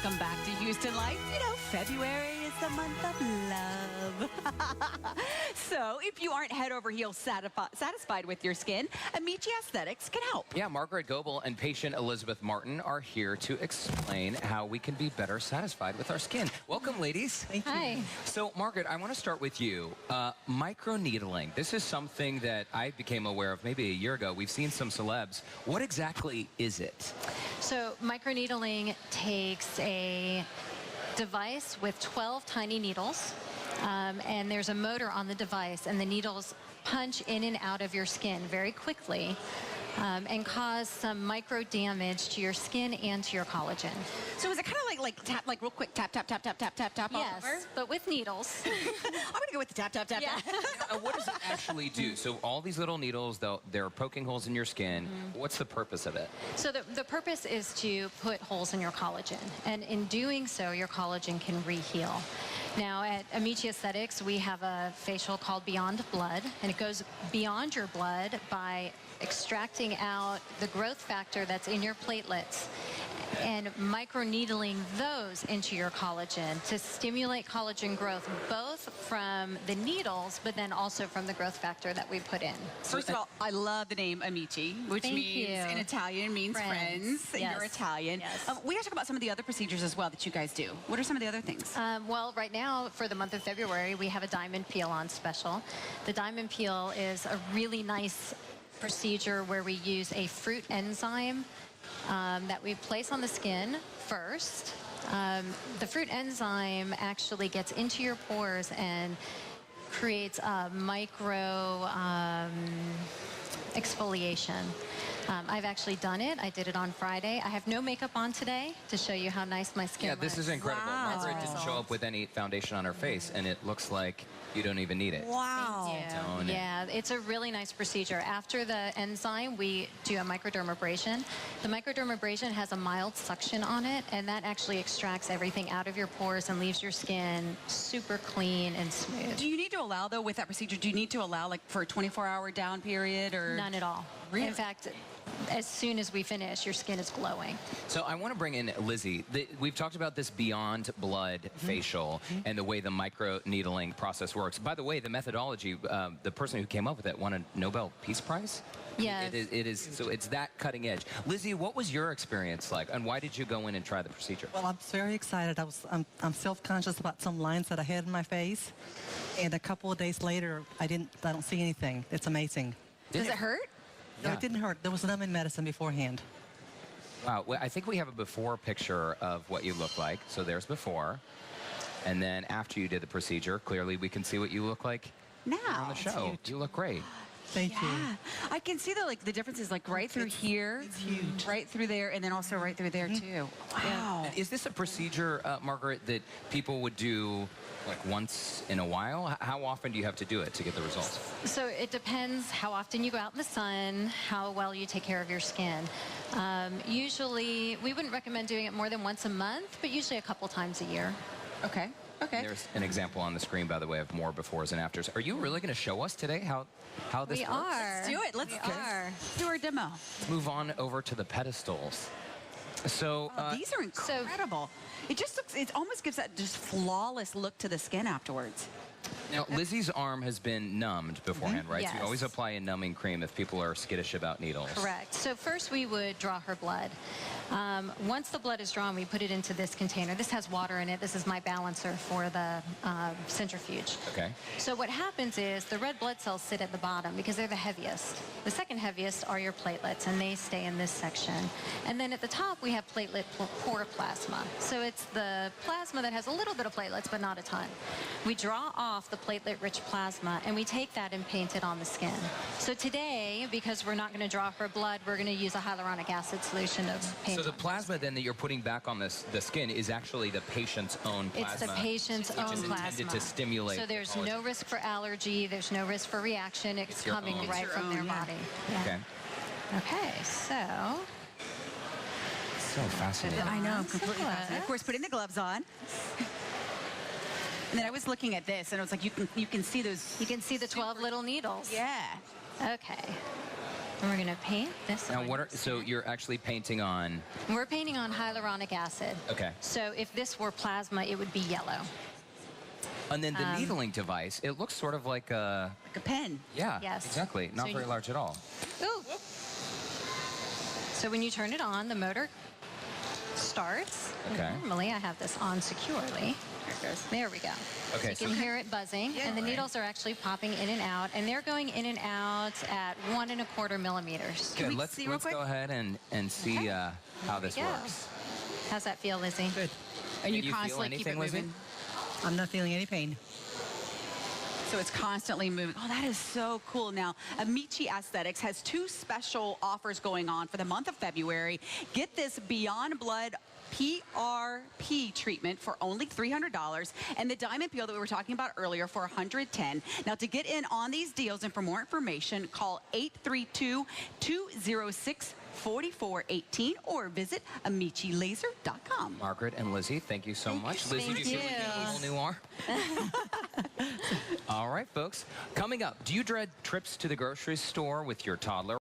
Welcome back to Houston Life. You know, February is the month of love. So if you aren't head over heels satisfied with your skin, Amici Aesthetics can help. Yeah, Margaret Goebel and patient Elizabeth Martin are here to explain how we can be better satisfied with our skin. Welcome, ladies. Thank you. Hi. So, Margaret, I want to start with you. Microneedling. This is something that I became aware of maybe a year ago. We've seen some celebs. What exactly is it? So microneedling takes a device with 12 tiny needles, and there's a motor on the device, and the needles punch in and out of your skin very quickly and cause some micro damage to your skin and to your collagen. So is it kind of like tap, like real quick, tap, tap, tap, tap, tap, tap, tap all over? Yes, but with needles. I'm going to go with the tap, tap, tap, Yeah. tap. What does it actually do? So all these little needles, they're poking holes in your skin. What's the purpose of it? So the purpose is to put holes in your collagen, and in doing so, your collagen can re-heal. Now, at Amici Aesthetics, we have a facial called Beyond Blood, and it goes beyond your blood by extracting out the growth factor that's in your platelets and microneedling those into your collagen to stimulate collagen growth, both from the needles, but then also from the growth factor that we put in. First of all, I love the name Amici, which Thank means you. in Italian means friends. Yes. You're Italian. Yes. We got to talk about some of the other procedures as well that you guys do. What are some of the other things? Well, right now, for the month of February, we have a diamond peel on special. The diamond peel is a really nice procedure where we use a fruit enzyme that we place on the skin first. The fruit enzyme actually gets into your pores and creates a micro exfoliation. I've actually done it. I did it on Friday. I have no makeup on today to show you how nice my skin Yeah, looks. this is incredible. Wow. Margaret didn't show up with any foundation on her face, and it looks like you don't even need it. Wow. Tone. Yeah, it's a really nice procedure. After the enzyme, we do a microdermabrasion. The microdermabrasion has a mild suction on it, and that actually extracts everything out of your pores and leaves your skin super clean and smooth. Do you need to allow, though, with that procedure, do you need to allow, like, for a 24-hour down period? Or None at all. Really? In fact, as soon as we finish, your skin is glowing. So I want to bring in Lizzie. We've talked about this Beyond Blood facial and the way the microneedling process works. By the way, the methodology, the person who came up with it won a Nobel Peace Prize? Yes. It is, so it's that cutting edge. Lizzie, what was your experience like, and why did you go in and try the procedure? Well, I'm very excited. I'm self-conscious about some lines that I had in my face, and a couple of days later, I don't see anything. It's amazing. Does it hurt? No, Yeah. it didn't hurt. There was numbing medicine beforehand. Wow, well, I think we have a before picture of what you look like. So there's before, and then after you did the procedure, clearly we can see what you look like Now. on the show. You look great. Thank you. Yeah, I can see the differences, like right through here, it's huge. right through there, and then also right through there too. Wow. Is this a procedure, Margaret, that people would do like once in a while? How often do you have to do it to get the results? So it depends how often you go out in the sun, how well you take care of your skin. Usually, we wouldn't recommend doing it more than once a month, but usually a couple times a year. Okay. Okay. There's an example on the screen, by the way, of more befores and afters. Are you really going to show us today how this We works? are. Let's do it. Let's do our demo. Let's move on over to the pedestals. So These are incredible. It just looks, it almost gives that just flawless look to the skin afterwards. now Lizzie's arm has been numbed beforehand, right? So Yes. you always apply a numbing cream if people are skittish about needles. Correct. So first we would draw her blood. Once the blood is drawn, we put it into this container. This has water in it. This is my balancer for the centrifuge. Okay. So what happens is the red blood cells sit at the bottom because they're the heaviest. The second heaviest are your platelets, and they stay in this section. And then at the top, we have platelet pore plasma. So it's the plasma that has a little bit of platelets, but not a ton. We draw off the platelet-rich plasma, and we take that and paint it on the skin. So today, because we're not going to draw her blood, we're going to use a hyaluronic acid solution of paint. So the on plasma then that you're putting back on the skin is actually the patient's own plasma. It's the patient's which own is plasma. intended to stimulate. So there's collagen. no risk for allergy. There's no risk for reaction. It's your coming own. right It's from your their own, yeah. body. Yeah. Okay. Okay, so So fascinating. I know, I'm Gloves. completely fascinated. Of course, putting the gloves on. And then I was looking at this, and it was like you can see those. you can see the 12 little needles. Yeah. Okay. And we're going to paint this Now, on what your are, so skin. you're actually painting on, We're painting on hyaluronic acid. okay. So if this were plasma, it would be yellow. And then the needling device, it looks sort of like a, Like a pen. yeah, Yes. exactly. Not So very you- large at all. Ooh. So when you turn it on, the motor starts. Okay. Normally, I have this on securely. There we go. Okay, So you can hear it buzzing, and the Right. needles are actually popping in and out, and they're going in and out at 1¼ millimeters. Good. we Let's see real quick? go ahead and see Okay. how this we go. works. How's that feel, Lizzie? Good. And Can you you feel constantly keep it anything, Lizzie? moving. I'm not feeling any pain. So it's constantly moving. Oh, that is so cool. Now, Amici Aesthetics has 2 special offers going on for the month of February. Get this Beyond Blood PRP treatment for only $300 and the diamond peel that we were talking about earlier for $110. Now, to get in on these deals and for more information, call 832-206-4418 or visit AmiciLaser.com. Margaret and Lizzie, thank you so much. Lizzie, do you feel like you have a little new arm? All right, folks. Coming up, do you dread trips to the grocery store with your toddler?